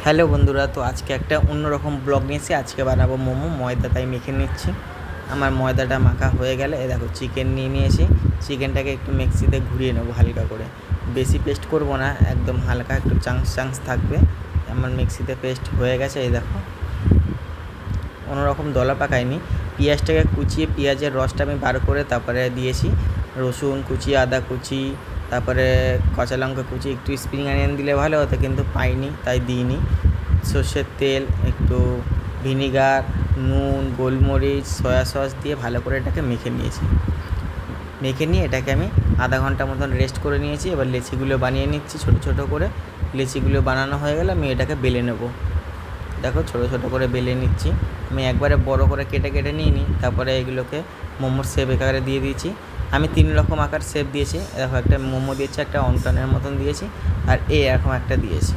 Hello বন্ধুরা, তো আজকে একটা অন্যরকম ব্লগ নিয়েছি। আজকে বানাবো মোমো। ময়দা তাই মেখে নিচ্ছি। আমার ময়দাটা মাখা হয়ে গেলে দেখো চিকেন নিয়ে নিয়েছি। চিকেনটাকে একটু মিক্সিতে ঘুরিয়ে নেবো হালকা করে, বেশি পেস্ট করব না, একদম হালকা একটু চাংস চাংস থাকবে। আমার মিক্সিতে পেস্ট হয়ে গেছে। এই দেখো কোনোরকম দলা পাকায়নি। পেঁয়াজটাকে কুচিয়ে পেঁয়াজের রসটা আমি বার করে তারপরে দিয়েছি রসুন কুচি, আদা কুচি, তারপরে কাঁচা লঙ্কা কুচি। একটু স্প্রিং অনিয়ন দিলে ভালো হতো কিন্তু পাইনি তাই দিইনি। সর্ষের তেল, একটু ভিনিগার, নুন, গোলমরিচ, সয়া সস দিয়ে ভালো করে এটাকে মেখে নিয়েছি। মেখে নিয়ে এটাকে আমি আধা ঘন্টা মতন রেস্ট করে নিয়েছি। এবার লেচিগুলো বানিয়ে নিচ্ছি ছোটো ছোটো করে। লেচিগুলো বানানো হয়ে গেলে আমি এটাকে বেলে নেব। দেখো ছোটো ছোটো করে বেলে নিচ্ছি। আমি একবারে বড় করে কেটে কেটে নিই। তারপরে এগুলোকে মোমোর শেপ আকারে দিয়ে দিয়েছি। আমি 3 রকম আকার শেপ দিয়েছি। দেখো একটা মোমো দিয়েছি, একটা অন্টনের মতন দিয়েছি, আর এরকম একটা দিয়েছি।